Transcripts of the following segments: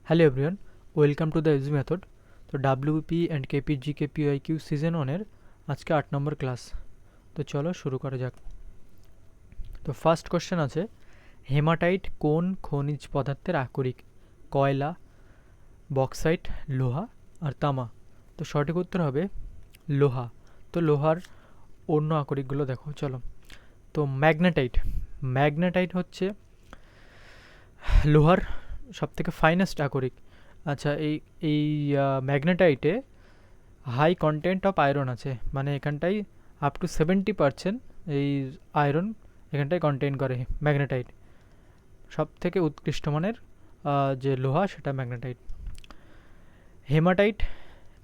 Hello everyone, welcome to the easy method. তো WP and KP জিকেপিআইকিউ season 1-এর আজকে 8 নম্বর class. তো চলো শুরু করা যাক। তো ফার্স্ট কোশ্চেন আছে, হেমাটাইট কোন খনিজ পদার্থের আকরিক? কয়লা, বক্সাইট, লোহা আর তামা। তো সঠিক উত্তর হবে লোহা। তো লোহার অন্য আকরিকগুলো দেখো চলো। তো ম্যাগনেটাইট, ম্যাগনেটাইট হচ্ছে লোহার সবথেকে ফাইনেস্ট আকরিক। আচ্ছা, এই এই ম্যাগনেটাইটে হাই কন্টেন্ট অফ আয়রন আছে, মানে এখানটায় আপ টু 70% এই আয়রন এখানটায় কন্টেইন করে ম্যাগনেটাইট। সব থেকে উৎকৃষ্ট মানের যে লোহা সেটা ম্যাগনেটাইট। হেমাটাইট,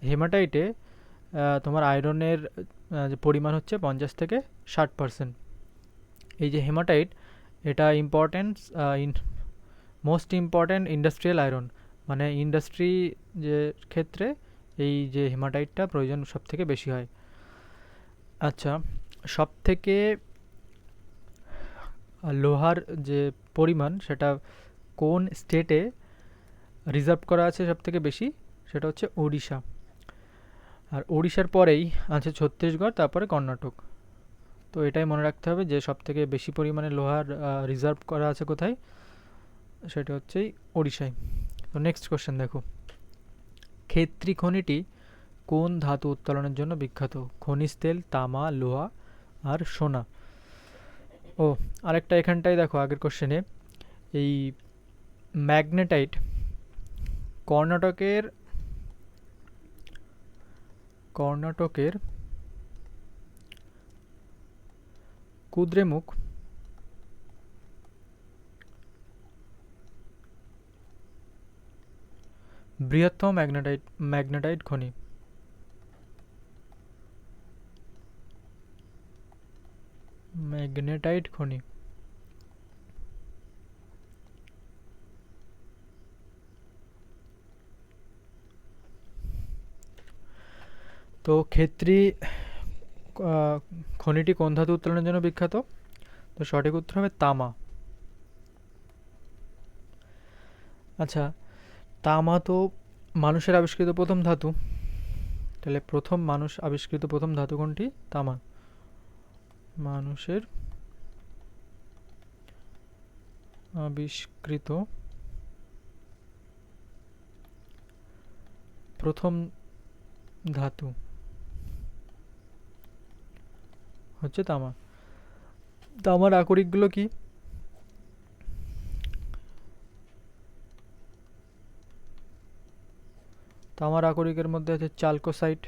হেমাটাইটে তোমার আয়রনের যে পরিমাণ হচ্ছে 50 থেকে 60%। এই যে হেমাটাইট, এটা importance most important industrial iron, মানে ইন্ডাস্ট্রি যে ক্ষেত্রে এই যে হেমাটাইটটা প্রয়োজন সব থেকে বেশি হয়। আচ্ছা, সব থেকে লোহার যে পরিমাণ সেটা কোন স্টেটে রিজার্ভ করা আছে সব থেকে বেশি? সেটা হচ্ছে ওড়িশা। আর ওড়িশার পরেই আছে ছত্তিশগড়, তারপরে কর্ণাটক। তো এটাই মনে রাখতে হবে যে সব থেকে বেশি পরিমাণে লোহার রিজার্ভ করা আছে কোথায়, সেটা হচ্ছে ওড়িশায়। তো নেক্সট কোশ্চেন দেখো, ক্ষেত্রী খনিটি কোন ধাতু উত্তোলনের জন্য বিখ্যাত? খনিজ তেল, তামা, লোহা আর সোনা। ও আরেকটা এখানটাই দেখো, আগের কোশ্চেনে এই ম্যাগনেটাইট কর্ণাটকের কর্ণাটকের কুদ্রেমুখ বৃহত্তম ম্যাগনেটাইট খনি। ম্যাগনেটাইট খনি। তো ক্ষেত্রী খনিটি কোন ধাতু উত্তোলনের জন্য বিখ্যাত? তো সঠিক উত্তর হবে তামা। আচ্ছা, তামা তো মানুষের আবিষ্কৃত প্রথম ধাতু, তাহলে প্রথম মানুষ আবিষ্কৃত প্রথম ধাতু কোনটি? তামা। মানুষের আবিষ্কৃত প্রথম ধাতু হচ্ছে তামা। তামার আকরিকগুলো কি? তামার আকরিকের মধ্যে আছে চালকোসাইট,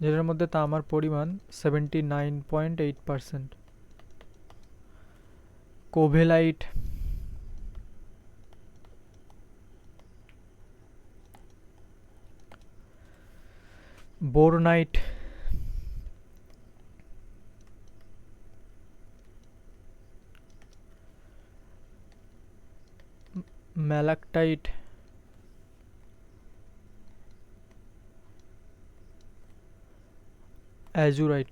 যেটার মধ্যে তামার পরিমাণ 79.8%। কোভেলাইট, বোরনাইট, ম্যালাকটাইট, অ্যাজুরাইট,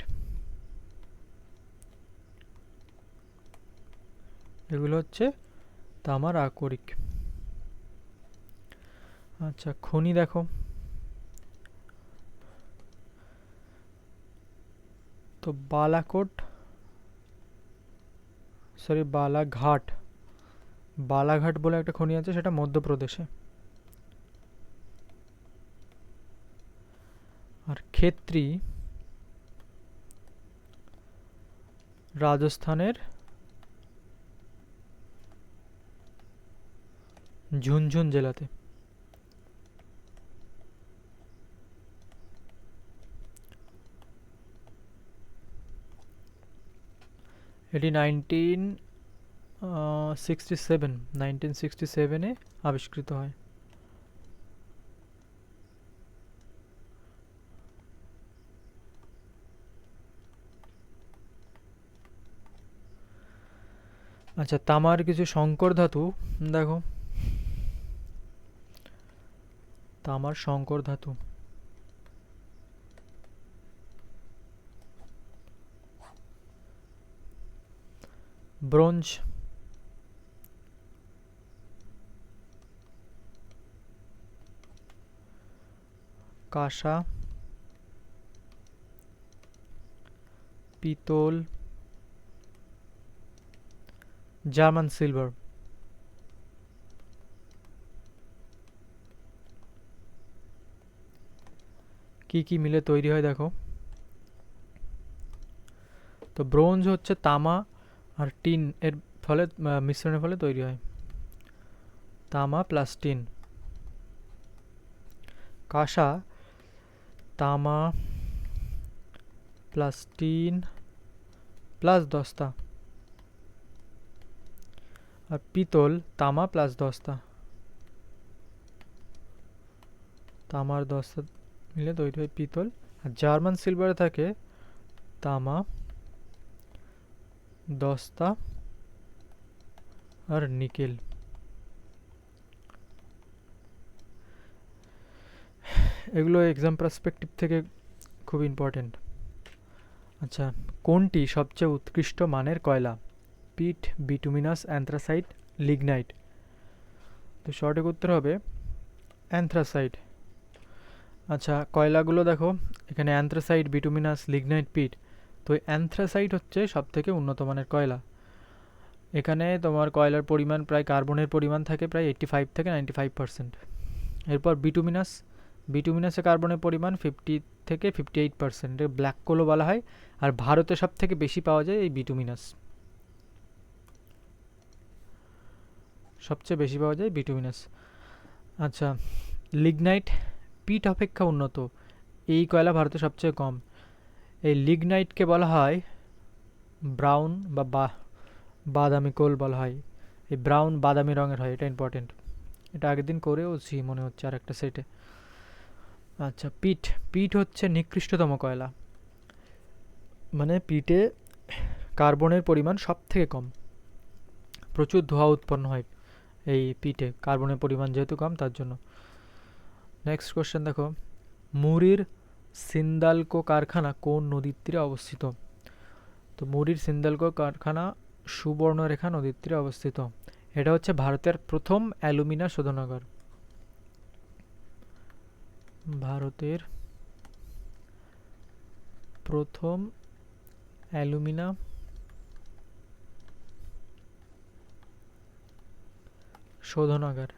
এগুলো হচ্ছে তামার আকরিক। আচ্ছা, খনি দেখো, তো বালাঘাট, বালাঘাট বলে একটা খনি আছে, সেটা মধ্যপ্রদেশে। আর ক্ষেত্রী রাজস্থানের ঝুনঝুন জেলাতে। এটি 1967-এ আবিষ্কৃত হয়। আচ্ছা, তামার কিছু সংকর ধাতু দেখো, তামার সংকর ধাতু ব্রোঞ্জ, কাঁসা, পিতল, জার্মান সিলভার। কি কি মিলে তৈরি হয় দেখো, তো ব্রোঞ্জ হচ্ছে তামা আর টিন এর ফলে মিশ্রণের ফলে তৈরি হয়, তামা প্লাস টিন। কাঁসা তামা প্লাস টিন প্লাস দস্তা, আর পিতল তামা প্লাস দস্তা, তামার দস্তা মিলে তৈরি হয় পিতল। আর জার্মান সিলভারে থাকে তামা, দস্তা আর নিকেল। এগুলো এক্সাম পার্সপেক্টিভ থেকে খুব ইম্পর্টেন্ট। আচ্ছা, কোনটি সবচেয়ে উৎকৃষ্ট মানের কয়লা? পিট, বিটুমিনাস, অ্যান্থ্রাসাইট, লিগনাইট। তো সঠিক উত্তর হবে অ্যান্থ্রাসাইট। আচ্ছা, কয়লাগুলো দেখো এখানে অ্যান্থ্রাসাইট, বিটুমিনাস, লিগনাইট, পিট। তো অ্যান্থ্রাসাইট হচ্ছে সব থেকে উন্নত মানের কয়লা। এখানে তোমার কয়লার পরিমাণ প্রায়, কার্বনের পরিমাণ থাকে প্রায় 85 থেকে 95%। এরপর বিটুমিনাস, বিটুমিনাসে কার্বনের পরিমাণ 50 থেকে 58%, ব্ল্যাক কোলও বলা হয়। আর ভারতে সব থেকে বেশি পাওয়া যায় এই বিটুমিনাস, সবচেয়ে বেশি পাওয়া যায় বিটুমিনাস। আচ্ছা, লিগনাইট পিট অপেক্ষা উন্নত, এই কয়লা ভারতে সবচেয়ে কম। এই লিগনাইটকে বলা হয় ব্রাউন বা বাদামি কোল বলা হয়। এই ব্রাউন বাদামি রঙের হয়, এটা ইম্পর্টেন্ট, এটা আগের দিন করেওছি মনে হচ্ছে আর একটা সেটে। আচ্ছা, পিট, পিট হচ্ছে নিকৃষ্টতম কয়লা, মানে পিটে কার্বনের পরিমাণ সব থেকে কম, প্রচুর ধোঁয়া উৎপন্ন হয় এই পিটে, কার্বনের পরিমাণ যেহেতু কম তার জন্য। নেক্সট কোশ্চেন দেখো, মুরির সিন্দালকো কারখানা কোন নদীর তীরে অবস্থিত? তো মুরির সিন্দালকো কারখানা সুবর্ণরেখা নদীর তীরে অবস্থিত। এটা হচ্ছে ভারতের প্রথম অ্যালুমিনা শোধনাগার, ভারতের প্রথম অ্যালুমিনা শোধনাগার।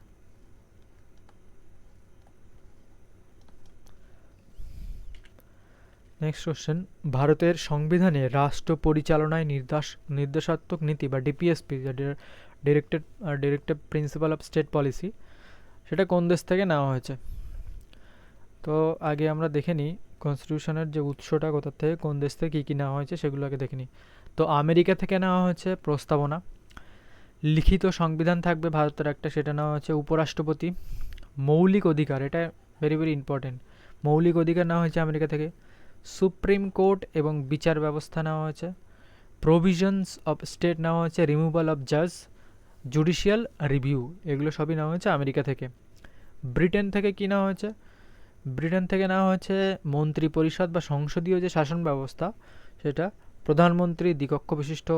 নেক্সট কোশ্চেন, ভারতের সংবিধানে রাষ্ট্র পরিচালনায় নির্দেশাত্মক নীতি বা DPSP, directive principal of state policy, সেটা কোন দেশ থেকে নেওয়া হয়েছে? তো আগে আমরা দেখে নিই কনস্টিটিউশনের যে উৎসটা কোথা থেকে, কোন দেশ থেকে কী কী নেওয়া হয়েছে সেগুলো আগে দেখে নিই। তো আমেরিকা থেকে নেওয়া হয়েছে প্রস্তাবনা। লিখিত সংবিধান থাকবে ভারতের একটা, সেটা নেওয়া হয়েছে উপরাষ্ট্রপতি। মৌলিক অধিকার, এটা ভেরি ভেরি ইম্পর্টেন্ট, মৌলিক অধিকার নেওয়া হয়েছে আমেরিকা থেকে। সুপ্রিম কোর্ট এবং বিচার ব্যবস্থা নেওয়া হয়েছে। প্রভিশনস অফ স্টেট নেওয়া হয়েছে, রিমুভাল অফ জাজ, জুডিশিয়াল রিভিউ, এগুলো সবই নেওয়া হয়েছে আমেরিকা থেকে। ব্রিটেন থেকে কী নেওয়া হয়েছে? ব্রিটেন থেকে নেওয়া হয়েছে মন্ত্রী পরিষদ বা সংসদীয় যে শাসন ব্যবস্থা, সেটা প্রধানমন্ত্রী, দ্বিকক্ষ বিশিষ্ট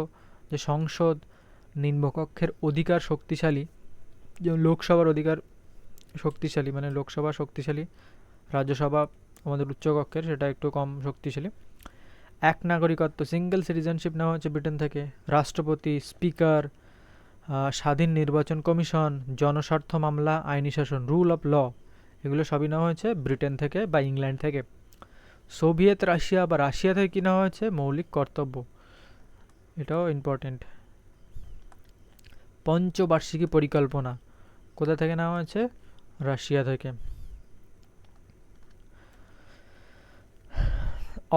যে সংসদ, নিম্নকক্ষের অধিকার শক্তিশালী, যেমন লোকসভার অধিকার শক্তিশালী, মানে লোকসভা শক্তিশালী, রাজ্যসভা আমাদের উচ্চকক্ষের সেটা একটু কম শক্তিশালী। এক নাগরিকত্ব, সিঙ্গেল সিটিজেনশিপ নেওয়া হচ্ছে ব্রিটেন থেকে। রাষ্ট্রপতি, স্পিকার, স্বাধীন নির্বাচন কমিশন, জনস্বার্থ মামলা, আইনি শাসন, রুল অফ ল, এগুলো সবই নেওয়া হয়েছে ব্রিটেন থেকে বা ইংল্যান্ড থেকে। সোভিয়েত রাশিয়া বা রাশিয়া থেকে কী নেওয়া হয়েছে? মৌলিক কর্তব্য, এটাও ইম্পর্টেন্ট। পঞ্চবার্ষিকী পরিকল্পনা কোথা থেকে নেওয়া হয়েছে? রাশিয়া থেকে।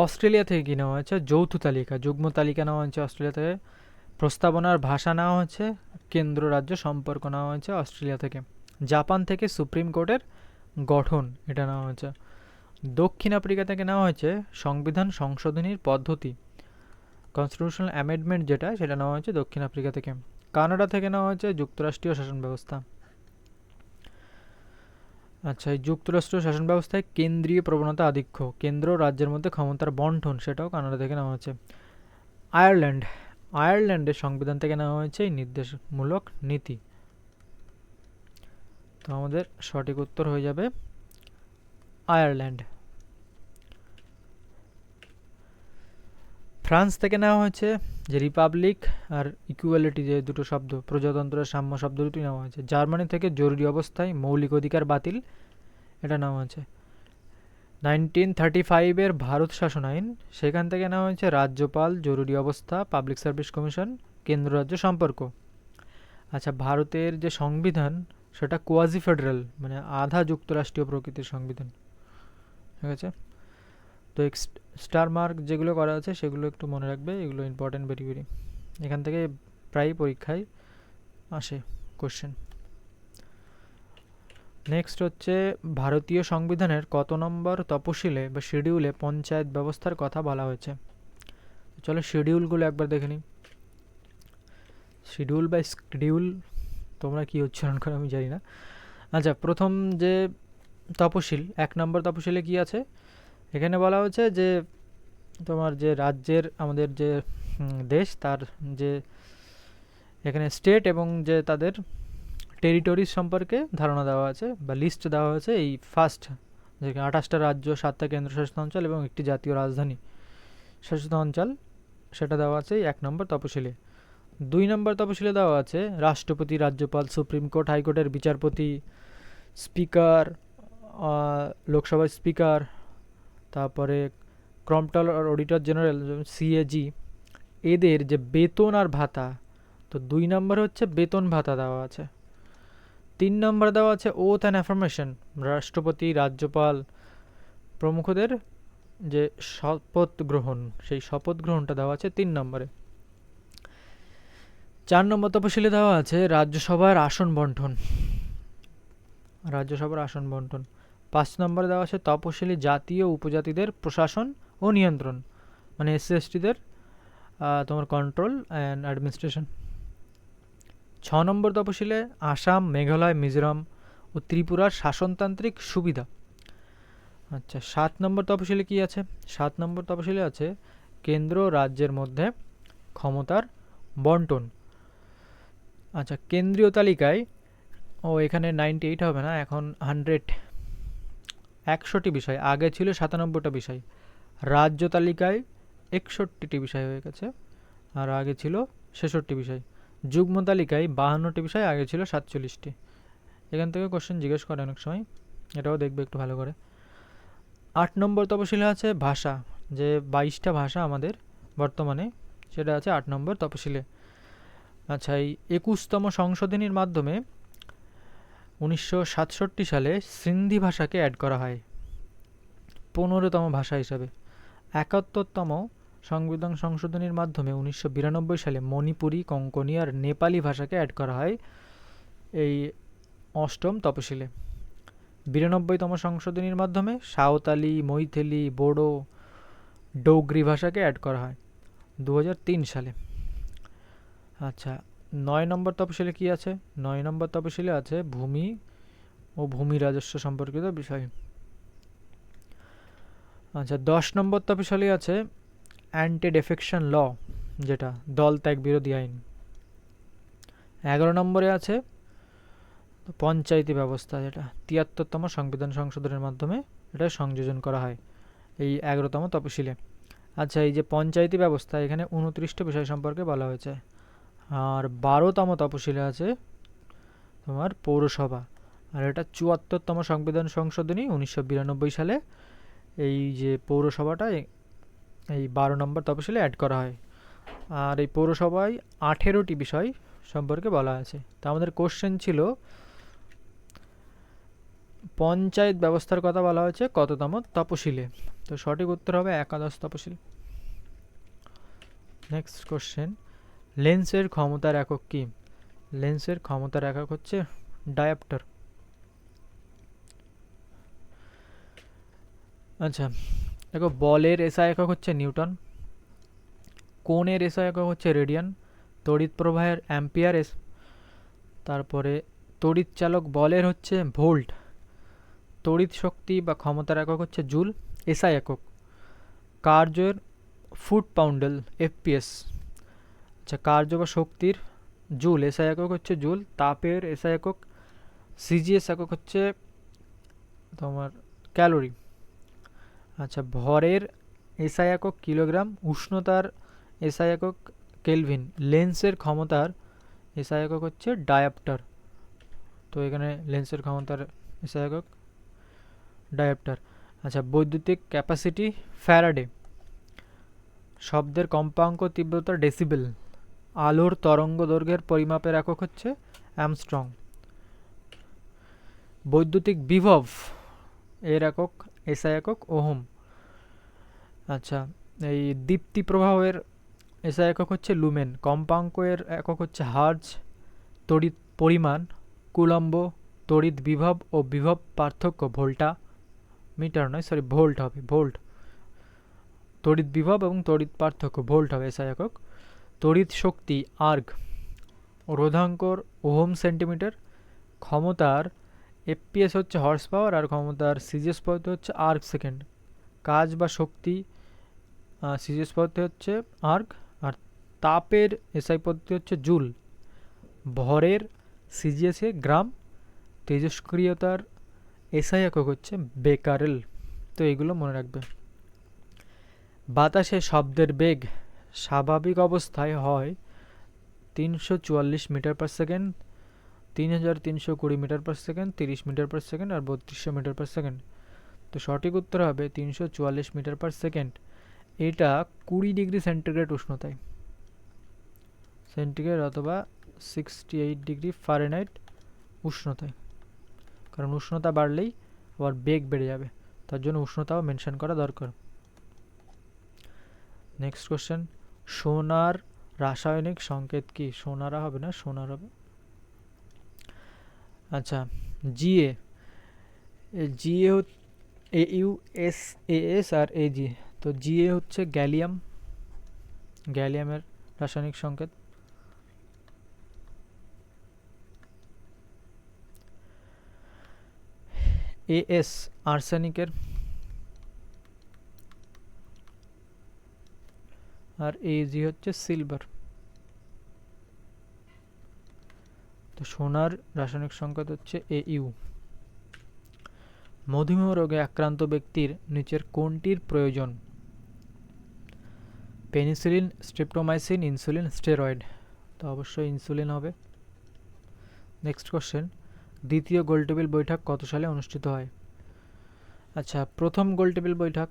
অস্ট্রেলিয়া থেকে কী নেওয়া হয়েছে? যৌথ তালিকা, যুগ্ম তালিকা নেওয়া হয়েছে অস্ট্রেলিয়া থেকে। প্রস্তাবনার ভাষা নেওয়া হয়েছে, কেন্দ্র রাজ্য সম্পর্ক নেওয়া হয়েছে অস্ট্রেলিয়া থেকে। জাপান থেকে সুপ্রিম কোর্টের গঠন, এটা নেওয়া হয়েছে। দক্ষিণ আফ্রিকা থেকে নেওয়া হয়েছে সংবিধান সংশোধনীর পদ্ধতি, কনস্টিটিউশনাল অ্যামেন্ডমেন্ট যেটা, সেটা নেওয়া হয়েছে দক্ষিণ আফ্রিকা থেকে। কানাডা থেকে নেওয়া হয়েছে যুক্তরাষ্ট্রীয় শাসন ব্যবস্থা। আচ্ছা, এই যুক্তরাষ্ট্রীয় শাসন ব্যবস্থায় কেন্দ্রীয় প্রবণতা আধিক্য, কেন্দ্র রাজ্যের মধ্যে ক্ষমতার বন্টন, সেটাও কানাডা থেকে নেওয়া হয়েছে। আয়ারল্যান্ড, আয়ারল্যান্ডের সংবিধান থেকে নেওয়া হয়েছে এই নির্দেশমূলক নীতি। তো আমাদের সঠিক উত্তর হয়ে যাবে আয়ারল্যান্ড। ফ্রান্স থেকে নেওয়া হয়েছে যে রিপাবলিক আর ইকুয়ালিটি, যে দুটো শব্দ, প্রজাতন্ত্র সাম্য শব্দ দুটি নেওয়া হয়েছে। জার্মানি থেকে জরুরি অবস্থায় মৌলিক অধিকার বাতিল, এটা নেওয়া হয়েছে। 1935-এর ভারত শাসন আইন, সেখান থেকে নেওয়া হয়েছে রাজ্যপাল, জরুরি অবস্থা, পাবলিক সার্ভিস কমিশন, কেন্দ্র রাজ্য সম্পর্ক। আচ্ছা, ভারতের যে সংবিধান সেটা কোয়াজি ফেডারেল, মানে আধা যুক্তরাষ্ট্রীয় প্রকৃতির সংবিধান। ঠিক আছে, তো স্টার মার্ক যেগুলো করা আছে সেগুলো একটু মনে রাখবে, এগুলো ইম্পর্টেন্ট, ভেরি ভেরি। এখান থেকে প্রায় পরীক্ষায় আসে কোশ্চেন। নেক্সট হচ্ছে ভারতীয় সংবিধানের কত নম্বর তপশিলে বা শিডিউলে পঞ্চায়েত ব্যবস্থার কথা বলা হয়েছে। চলো শিডিউলগুলো একবার দেখে নিই। শিডিউল বা স্কিডিউল, তোমরা কি উচ্চারণ করো আমি জানি না। আচ্ছা, প্রথম যে তপশিল, 1 নম্বর তপশিলে কি আছে, এখানে বলা হচ্ছে যে তোমার যে রাজ্যের, আমাদের যে দেশ, তার যে এখানে স্টেট এবং যে তাদের টেরিটরিজ সম্পর্কে ধারণা দেওয়া আছে বা লিস্ট দেওয়া হয়েছে। এই ফার্স্ট যেখানে 28টা রাজ্য, 7টা কেন্দ্রশাসিত অঞ্চল এবং একটি জাতীয় রাজধানী শাসিত অঞ্চল, সেটা দেওয়া আছে এই 1 নম্বর তপশিলে। 2 নম্বর তপশিলে দেওয়া আছে রাষ্ট্রপতি, রাজ্যপাল, সুপ্রিম কোর্ট, হাইকোর্টের বিচারপতি, স্পিকার, লোকসভার স্পিকার, তারপরে কম্পট্রোলার, অডিটর জেনারেল, সিএজি, এদের যে বেতন আর ভাতা, তো 2 নম্বর হচ্ছে বেতন ভাতা দেওয়া আছে। 3 নম্বর দেওয়া আছে ওথ অ্যান্ড অ্যাফার্মেশন, রাষ্ট্রপতি, রাজ্যপাল প্রমুখদের যে শপথ গ্রহণ, সেই শপথ গ্রহণটা দেওয়া আছে 3 নম্বরে। 4 নম্বর তপশিলে দেওয়া আছে রাজ্যসভার আসন বন্টন, রাজ্যসভার আসন বন্টন। 5 নম্বরে দেওয়া আছে তপশিলি জাতি ও উপজাতিদের প্রশাসন ও নিয়ন্ত্রণ, মানে এসসি/এসটিদের তোমার কন্ট্রোল অ্যান্ড অ্যাডমিনিস্ট্রেশন। 6 নম্বর তপশিলে আসাম, মেঘালয়, মিজোরাম ও ত্রিপুরার শাসনতান্ত্রিক সুবিধা। আচ্ছা, 7 নম্বর তপশিলে কি আছে, 7 নম্বর তপশিলে আছে কেন্দ্র রাজ্যের মধ্যে ক্ষমতার বন্টন। আচ্ছা, কেন্দ্রীয় তালিকায়, এখানে 98 হবে না, এখন 100টি বিষয়, আগে ছিল 97টা বিষয়। রাজ্য তালিকায় 61টি বিষয় হয়ে গেছে, আর আগে ছিল 66টি বিষয়। যুগ্ম তালিকায় 52টি বিষয়, আগে ছিল 47টি। এখান থেকে কোশ্চেন জিজ্ঞেস করে অনেক সময়, এটাও দেখবে একটু ভালো করে। 8 নম্বর তপশিলে আছে ভাষা, যে 22টা ভাষা আমাদের বর্তমানে, সেটা আছে 8 নম্বর তপশিলে। আচ্ছা, এই 21তম সংশোধনীর মাধ্যমে 1967 সালে সিন্ধি ভাষাকে অ্যাড করা হয় 15তম ভাষা হিসাবে। 71তম সংবিধান সংশোধনীর মাধ্যমে 1992 সালে মণিপুরি, কোঙ্কণি আর নেপালি ভাষাকে অ্যাড করা হয় এই 8ম তপশিলে। 92তম সংশোধনীর মাধ্যমে সাঁওতালি, মৈথিলি, বোডো, ডোগরি ভাষাকে অ্যাড করা হয় 2003 সালে। আচ্ছা, 9 নম্বর তপশিলে কি আছে, 9 নম্বর তপশিলে আছে ভূমি ও ভূমি রাজস্ব সম্পর্কিত বিষয়। আচ্ছা, 10 নম্বর তপশিলে আছে অ্যান্টি ডেফেকশন ল, যেটা দল ত্যাগ বিরোধী আইন। 11 নম্বরে আছে পঞ্চায়েতি ব্যবস্থা, যেটা 73তম সংবিধান সংশোধনের মাধ্যমে এটা সংযোজন করা হয় এই 11তম তপশিলে। আচ্ছা, এই যে পঞ্চায়েতি ব্যবস্থা, এখানে 29টা বিষয় সম্পর্কে বলা হয়েছে। আর 12তম তপশিলে আছে তোমার পৌরসভা, আর এটা 74তম সংবিধান সংশোধনী 1992 সালে এই যে পৌরসভাটা এই 12 নম্বর তপশিলে অ্যাড করা হয়। আর এই পৌরসভায় 18টি বিষয় সম্পর্কে বলা আছে। তা আমাদের কোশ্চেন ছিল পঞ্চায়েত ব্যবস্থার কথা বলা হয়েছে কততম তপশিলে, তো সঠিক উত্তর হবে 11 তপশিল। নেক্সট কোশ্চেন, লেন্সের ক্ষমতার একক কি? লেন্সের ক্ষমতার একক হচ্ছে ডায়াপ্টার। আচ্ছা, দেখো, বলের এসআই একক হচ্ছে নিউটন, কোণের এসআই একক হচ্ছে রেডিয়ান, তড়িৎ প্রবাহের অ্যাম্পিয়ার, তারপরে তড়িৎ চালক বলের হচ্ছে ভোল্ট, তড়িৎ শক্তি বা ক্ষমতার একক হচ্ছে জুল, এসআই একক, কার্যের ফুট পাউন্ডেল, এফপিএস, আচ্ছা, কার্য বা শক্তির জুল, এসআই একক হচ্ছে জুল। তাপের এসআই একক সিজিএস একক হচ্ছে তোমার ক্যালোরি। আচ্ছা, ভরের এসআই একক কিলোগ্রাম, উষ্ণতার এসআই একক কেলভিন, লেন্সের ক্ষমতার এসআই একক হচ্ছে ডায়াপ্টার। তো এখানে লেন্সের ক্ষমতার এসআই একক ডায়াপ্টার। আচ্ছা, বৈদ্যুতিক ক্যাপাসিটি ফ্যারাডে, শব্দের কম্পাঙ্ক তীব্রতা ডেসিবেল, আলোর তরঙ্গ দৈর্ঘ্যের পরিমাপের একক হচ্ছে অ্যামস্ট্রং। বৈদ্যুতিক বিভব এর একক এসআই একক ওহম। আচ্ছা, এই দীপ্তি প্রবাহের এসআই একক হচ্ছে লুমেন। কম্পাঙ্ক এর একক হচ্ছে হার্জ। তড়িৎ পরিমাণ কুলম্ব। তড়িৎ বিভব ও বিভব পার্থক্য ভোল্টা, মিটার নয়, সরি ভোল্ট হবে, ভোল্ট। তড়িৎ বিভব এবং তড়িৎ পার্থক্য ভোল্ট হবে এসআই একক। তড়িৎ শক্তি আর্গ। রোধাঙ্কর ওহম সেন্টিমিটার। ক্ষমতার এফপিএস হচ্ছে হর্স পাওয়ার, আর ক্ষমতার সিজিএস পদ্ধতি হচ্ছে আর্গ সেকেন্ড। কাজ বা শক্তি সিজিএস পদ্ধতি হচ্ছে আর্গ, আর তাপের এসআই পদ্ধতি হচ্ছে জুল। ভরের সিজিএসে গ্রাম। তেজস্ক্রিয়তার এসআই একক হচ্ছে বেকারেল। তো এগুলো মনে রাখবে। বাতাসে শব্দের বেগ স্বাভাবিক অবস্থায় হয় 344 metre per second, 3320 metre per second, 30 metre per second আর 3200 মিটার পার সেকেন্ড। তো সঠিক উত্তর হবে 344 মিটার পার সেকেন্ড। এটা 20 ডিগ্রি সেন্টিগ্রেড উষ্ণতায়, সেন্টিগ্রেড অথবা 68 ডিগ্রি ফারেনহাইট উষ্ণতায়। কারণ উষ্ণতা বাড়লেই আবার বেগ বেড়ে যাবে, তার জন্য উষ্ণতাও মেনশন করা দরকার। নেক্সট কোশ্চেন, সোনার রাসায়নিক সংকেত কি? সোনারা হবে না, সোনার হবে। আচ্ছা, GA, GA AU S AS আর এজি। তো জিএ হচ্ছে গ্যালিয়াম, গ্যালিয়ামের রাসায়নিক সংকেত। এএস আর্সেনিকের, আর এজি হচ্ছে সিলভার। তো সোনার রাসায়নিক সংকেত হচ্ছে এইউ। মধুমেহ রোগে আক্রান্ত ব্যক্তির নিচের কোনটির প্রয়োজন? Penicillin, streptomycin, insulin, steroid. তো অবশ্যই ইনসুলিন হবে। নেক্সট কোশ্চেন, দ্বিতীয় গোলটেবিল বৈঠক কত সালে অনুষ্ঠিত হয়? আচ্ছা, প্রথম গোলটেবিল বৈঠক,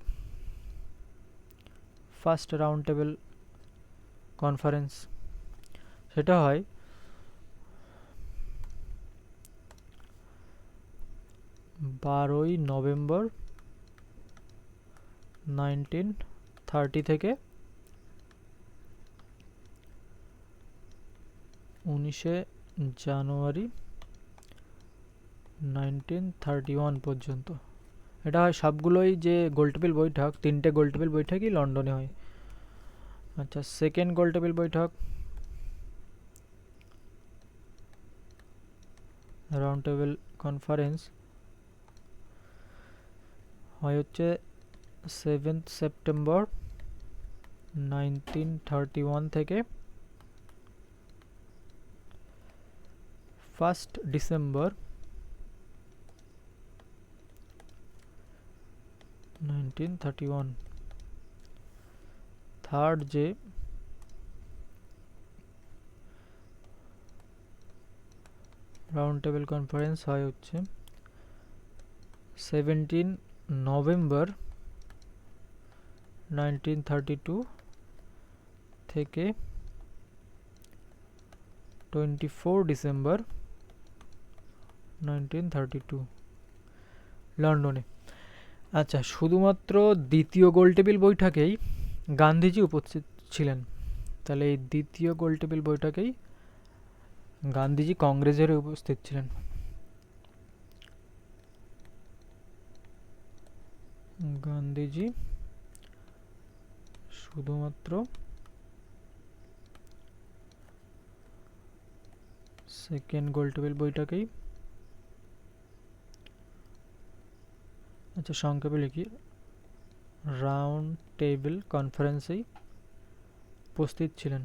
ফার্স্ট রাউন্ড টেবিল কনফারেন্স, সেটা হয় 12ই নভেম্বর 1930 থেকে 19শে জানুয়ারি 1931 পর্যন্ত। এটা হয় সবগুলোই যে গোলটেবিল বৈঠক, 3টে গোলটেবিল বৈঠকই লন্ডনে হয়। আচ্ছা, সেকেন্ড গোলটেবিল বৈঠক, রাউন্ড টেবিল কনফারেন্স, হয় হচ্ছে 7th সেপ্টেম্বর 1931 থেকে 1st ডিসেম্বর 1931। থার্ড যে রাউন্ড টেবিল কনফারেন্স হয় হচ্ছে 17 নভেম্বর 1932 থেকে 24 ডিসেম্বর 1932 লন্ডনে। আচ্ছা, শুধুমাত্র দ্বিতীয় গোলটেবিল বৈঠকেই গান্ধীজি উপস্থিত ছিলেন। তাহলে এই দ্বিতীয় গোলটেবিল বৈঠকেই গান্ধীজি কংগ্রেসের উপস্থিত ছিলেন। গান্ধীজি শুধুমাত্র সেকেন্ড গোলটেবিল বৈঠকেই, আচ্ছা সংক্ষেপে লিখি, রাউন্ড টেবিল কনফারেন্সেই উপস্থিত ছিলেন।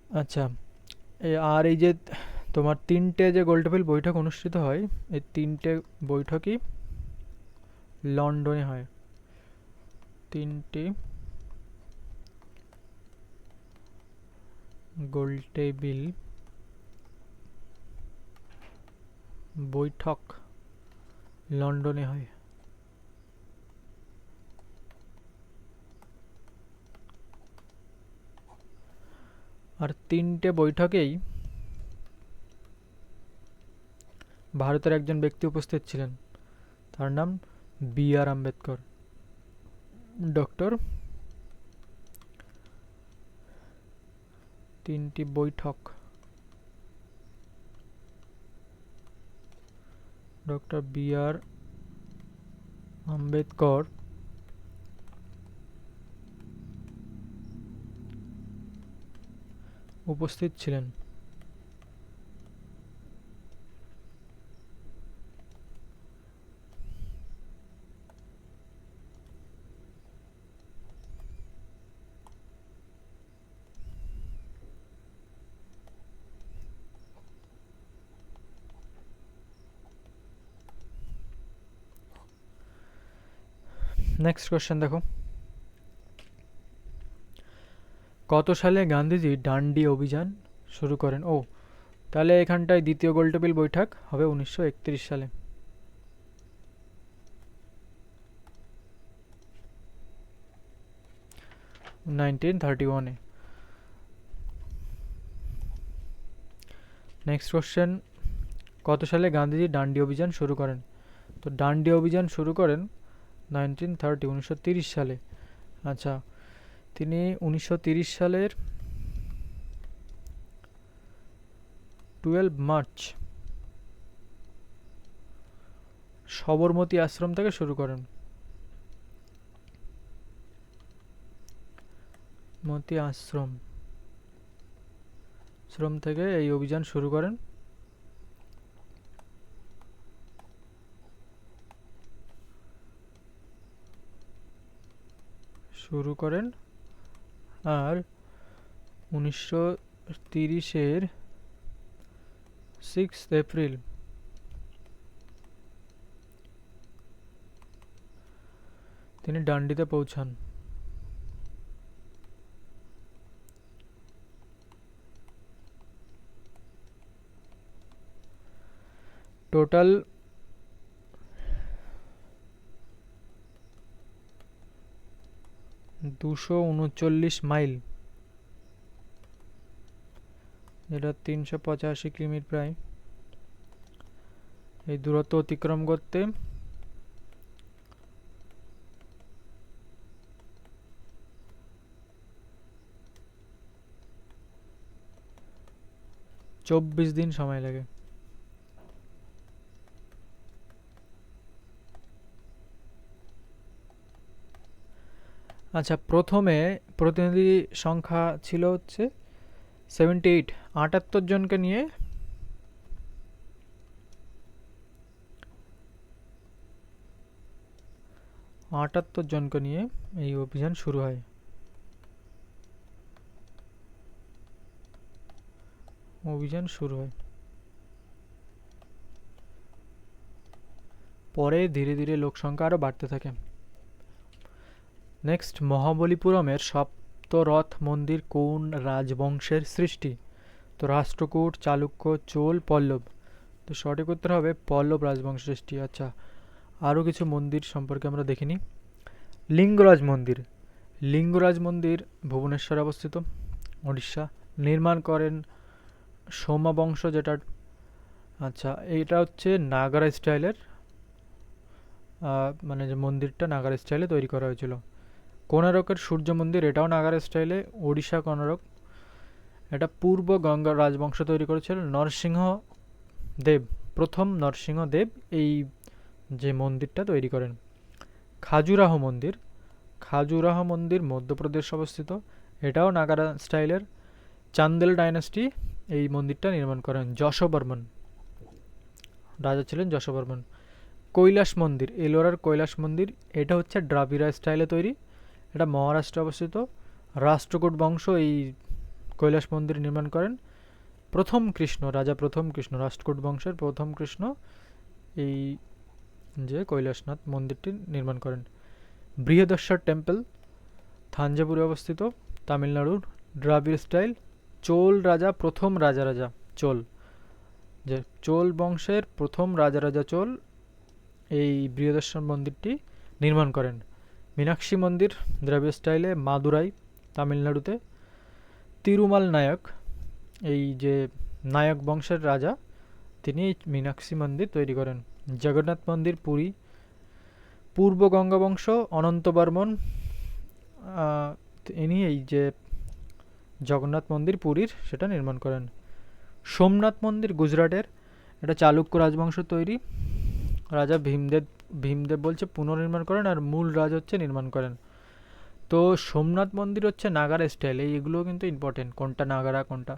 আচ্ছা, আর এই যে তোমার তিনটে যে গোলটেবিল বৈঠক অনুষ্ঠিত হয়, এই তিনটে বৈঠকই লন্ডনে হয়। তিনটি গোলটেবিল বৈঠক লন্ডনে হয়। আর তিনটে বৈঠকেই ভারতের একজন ব্যক্তি উপস্থিত ছিলেন, তার নাম বি.আর. আম্বেদকর। ডক্টর, তিনটি বৈঠক ডক্টর বি.আর. আম্বেদকর উপস্থিত ছিলেন। নেক্সট কোশ্চেন দেখো, কত সালে গান্ধীজি ডান্ডি অভিযান শুরু করেন? ও, তাহলে এখানটায় দ্বিতীয় গোলটেবিল বৈঠক হবে 1931 সালে। 1931-এ। নেক্সট কোশ্চেন, কত সালে গান্ধীজি ডান্ডি অভিযান শুরু করেন? তো ডান্ডি অভিযান শুরু করেন 1930 সালে। আচ্ছা, তিনি 1930 সালের 12 মার্চ সবরমতী আশ্রম থেকে শুরু করেন। মতি আশ্রম থেকে এই অভিযান শুরু করেন। আর 1930-এর 6 এপ্রিল তিনি ডান্ডিতে পৌঁছান। টোটাল 239 মাইল, যেটা 385 কিমি প্রায়, এই দূরত্ব অতিক্রম করতে 24 দিন সময় লাগে। আচ্ছা, প্রথমে প্রতিনিধি সংখ্যা ছিল হচ্ছে 78, 78 জনকে নিয়ে এই অভিযান শুরু হয়। পরে ধীরে ধীরে লোক সংখ্যা আরো বাড়তে থাকে। নেক্সট, মহাবলীপুরমের সপ্তরথ মন্দির কোন রাজবংশের সৃষ্টি? তো রাষ্ট্রকূট, চালুক্য, চোল, পল্লব। তো সঠিক উত্তর হবে পল্লব রাজবংশের সৃষ্টি। আচ্ছা, আরও কিছু মন্দির সম্পর্কে আমরা দেখিনি। লিঙ্গরাজ মন্দির ভুবনেশ্বরে অবস্থিত, উড়িষ্যা। নির্মাণ করেন সোমবংশ, যেটা আচ্ছা এইটা হচ্ছে নাগারা স্টাইলের, মানে যে মন্দিরটা নাগারা স্টাইলে তৈরি করা হয়েছিল। কোণারকের সূর্য মন্দির, এটাও নাগারা স্টাইলে, ওড়িশা কোণারক। এটা পূর্ব গঙ্গা রাজবংশ তৈরি করেছিল। প্রথম নরসিংহদেব এই যে মন্দিরটা তৈরি করেন। খাজুরাহ মন্দির মধ্যপ্রদেশ অবস্থিত, এটাও নাগারা স্টাইলের। চান্দেল ডাইনাস্টি এই মন্দিরটা নির্মাণ করেন। যশোবর্মন রাজা ছিলেন যশোবর্মন। কৈলাস মন্দির, এলোরার কৈলাস মন্দির, এটা হচ্ছে দ্রাবিড়া স্টাইলে তৈরি, এটা মহারাষ্ট্রে অবস্থিত। রাষ্ট্রকূট বংশ এই কৈলাস মন্দির নির্মাণ করেন প্রথম কৃষ্ণ, রাজা প্রথম কৃষ্ণ, রাষ্ট্রকূট বংশের প্রথম কৃষ্ণ এই যে কৈলাসনাথ মন্দিরটি নির্মাণ করেন। বৃহদেশ্বর টেম্পল থাঞ্জাভুরে অবস্থিত, তামিলনাড়ুর, দ্রাবিড় স্টাইল, চোল রাজা প্রথম রাজা চোল, যে চোল বংশের প্রথম রাজা চোল এই বৃহদেশ্বর মন্দিরটি নির্মাণ করেন। মীনাক্ষী মন্দির দ্রাবিড় স্টাইলে, মাদুরাই, তামিলনাড়ুতে। তিরুমাল নায়ক এই যে নায়ক বংশের রাজা, তিনি এই মীনাক্ষী মন্দির তৈরি করেন। জগন্নাথ মন্দির পুরী, পূর্ব গঙ্গা বংশ অনন্ত বর্মন ইনি এই যে জগন্নাথ মন্দির পুরীর সেটা নির্মাণ করেন। সোমনাথ মন্দির গুজরাটের, এটা চালুক্য রাজবংশ তৈরি, রাজা ভীমদেব বলছে পুনর্নির্মাণ করেন, আর মূল রাজ হচ্ছে নির্মাণ করেন। তো সোমনাথ মন্দির হচ্ছে নাগারা স্টাইল, এইগুলো কিন্তু ইম্পর্টেন্ট, কোনটা নাগারা কোনটা।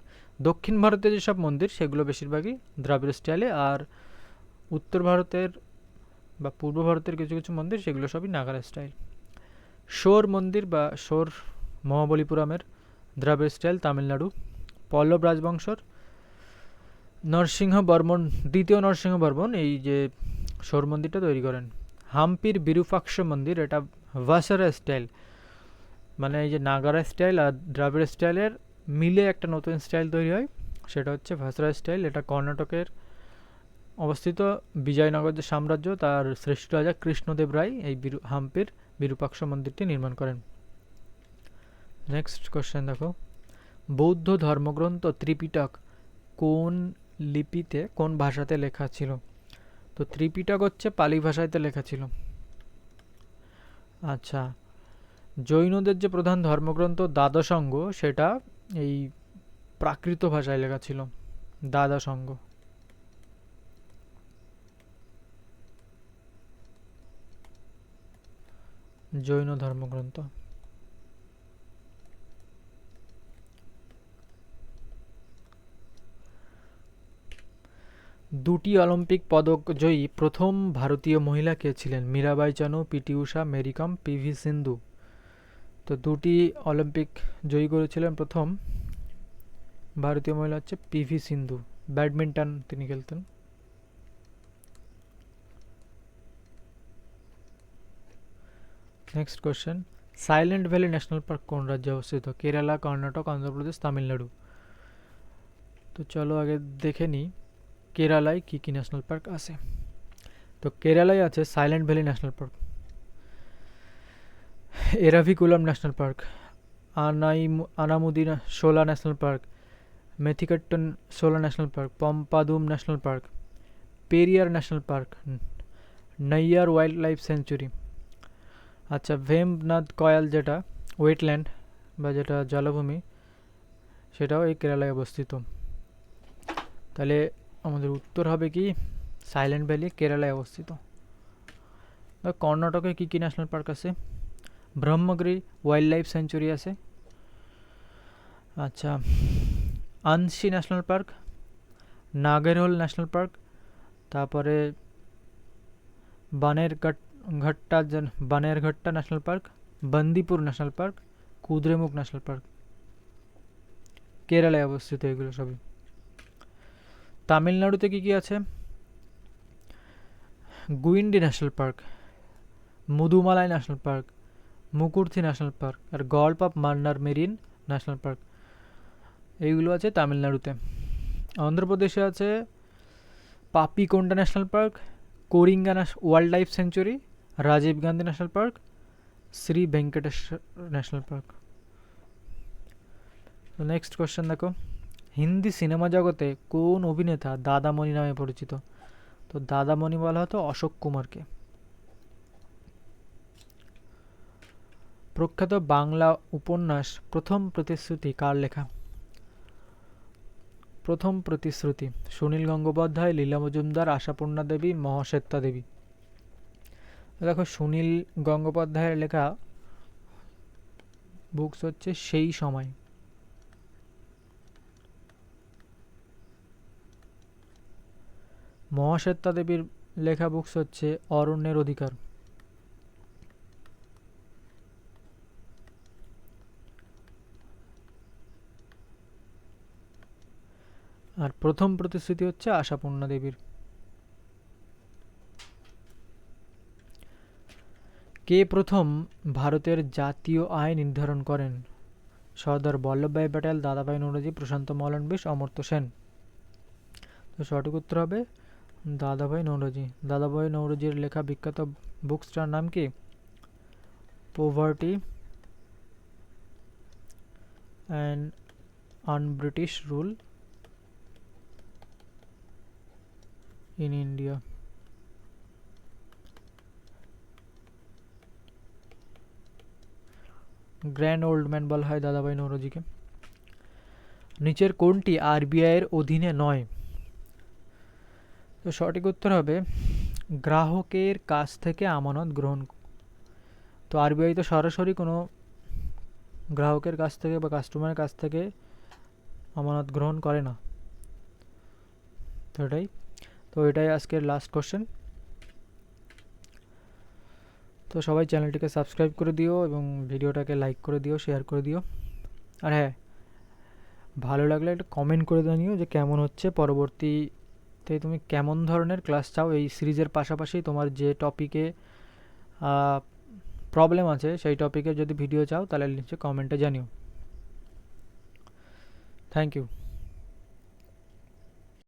দক্ষিণ ভারতে যেসব মন্দির সেগুলো বেশিরভাগই দ্রাবিড় স্টাইলে, আর উত্তর ভারতের বা পূর্ব ভারতের কিছু কিছু মন্দির সেগুলো সবই নাগারা স্টাইল। শোর মন্দির বা শোর মহাবলীপুরমের, দ্রাবিড় স্টাইল, তামিলনাড়ু। পল্লব রাজবংশর নরসিংহ বর্মন, দ্বিতীয় নরসিংহ বর্মন এই যে শোর মন্দিরটা তৈরি করেন। হাম্পির বিরূপাক্ষ মন্দির, এটা ভাসারা স্টাইল, মানে এই যে নাগারা স্টাইল আর দ্রাবিড় স্টাইলের মিলে একটা নতুন স্টাইল তৈরি হয়, সেটা হচ্ছে ভাসারা স্টাইল। এটা কর্ণাটকের অবস্থিত বিজয়নগর যে সাম্রাজ্য, তার শ্রেষ্ঠ রাজা কৃষ্ণদেব রায় এই হাম্পির বিরূপাক্ষ মন্দিরটি নির্মাণ করেন। নেক্সট কোশ্চেন দেখো, বৌদ্ধ ধর্মগ্রন্থ ত্রিপিটক কোন লিপিতে কোন ভাষাতে লেখা ছিল? তো ত্রিপিটক হচ্ছে পালি ভাষাতে লেখা ছিল। আচ্ছা, জৈনদের যে প্রধান ধর্মগ্রন্থ দ্বাদশাঙ্গ, সেটা এই প্রাকৃত ভাষায় লেখা ছিল, দ্বাদশাঙ্গ। জৈন ধর্মগ্রন্থ। দুটি অলিম্পিক পদক জয়ী প্রথম ভারতীয় মহিলা কে ছিলেন? মীরাবাই চানু, পিটি ঊষা, মেরি কম, পিভি সিন্ধু। তো দুটি অলিম্পিক জয়ী করেছিলেন প্রথম ভারতীয় মহিলা হচ্ছে পিভি সিন্ধু, ব্যাডমিন্টন তিনি খেলতেন। Next question, silent valley national park কোন রাজ্যে অবস্থিত? কেরালা, কর্ণাটক, অন্ধ্রপ্রদেশ, তামিলনাড়ু। তো চলো আগে দেখে নিই কেরালায় কি কি ন্যাশনাল পার্ক আছে। তো কেরালায় আছে silent valley national park, Eravikulam national park, Anamudi Shola national park, Mathikettan Shola national park, Pampadum national park, Periyar national park, Neyyar wild life sanctuary. আচ্ছা, ভেমনাদ কয়াল যেটা ওয়েটল্যান্ড বা যেটা জলভূমি, সেটাও এই কেরালায় অবস্থিত। তাহলে আমাদের উত্তর হবে কি সাইলেন্ট ভ্যালি, কেরালায় অবস্থিত। কর্ণাটকে কি কি ন্যাশনাল পার্ক আছে? ব্রহ্মগিরি ওয়াইল্ড লাইফ স্যাঞ্চুরি আছে। আচ্ছা, Anshi national park, Nagarhole national park, তারপরে Bannerghatta national park, Bandipur national park, Kudremukh national park. কেরালায় অবস্থিত এগুলো সবই। তামিলনাড়ুতে কি কি আছে? Guindy national park, Mudumalai national park, Mukurthi national park, আর gulf of Mannar marine national park, এইগুলো আছে তামিলনাড়ুতে। অন্ধ্রপ্রদেশে আছে Papikonda national park, Coringa wild life sanctuary, Rajiv Gandhi national park, Sri Venkateswara national park. তো নেক্সট কোশ্চেন দেখো, হিন্দি সিনেমা জগতে কোন অভিনেতা দাদামণি নামে পরিচিত? তো দাদামণি বলা হতো অশোক কুমারকে। প্রখ্যাত বাংলা উপন্যাস প্রথম প্রতিশ্রুতি কার লেখা? প্রথম প্রতিশ্রুতি সুনীল গঙ্গোপাধ্যায়, লীলা মজুমদার, আশাপূর্ণা দেবী, মহাশ্বেতা দেবী। দেখো, সুনীল গঙ্গোপাধ্যায়ের লেখা বুকস হচ্ছে সেই সময়। মহাশ্বেতা দেবীর লেখা বুকস হচ্ছে অরণ্যের অধিকার। আর প্রথম প্রতিশ্রুতি হচ্ছে আশাপূর্ণা দেবীর। কে প্রথম ভারতের জাতীয় আয় নির্ধারণ করেন? সর্দার বল্লভভাই প্যাটেল, দাদাভাই নৌরোজি, প্রশান্ত মহলানবিশ, অমর্ত্য সেন। তো সঠিক উত্তর হবে দাদাভাই নৌরোজি। দাদাভাই নৌরোজির লেখা বিখ্যাত বুকসটার নাম কি? Poverty and un-British rule in India. Grand old man বলা হয় দাদাভাই নৌরোজিকে। নিচের কোনটি আরবিআই এর অধীনে নয়? তো সঠিক উত্তর হবে গ্রাহকের কাছ থেকে আমানত গ্রহণ। তো আরবিআই তো সরাসরি কোনো গ্রাহকের কাছ থেকে বা কাস্টমারের কাছ থেকে আমানত গ্রহণ করে না। তো এটাই আজকের লাস্ট কোশ্চেন। তো সবাই চ্যানেলটিকে সাবস্ক্রাইব করে দিও এবং ভিডিওটাকে লাইক করে দিও, শেয়ার করে দিও। আর হ্যাঁ, ভালো লাগলে একটা কমেন্ট করে জানিও যে কেমন হচ্ছে, পরবর্তীতে তুমি কেমন ধরনের ক্লাস চাও। এই সিরিজের পাশাপাশি তোমার যে টপিকে প্রবলেম আছে সেই টপিকে যদি ভিডিও চাও তাহলে নিচে কমেন্টে জানিও। Thank you.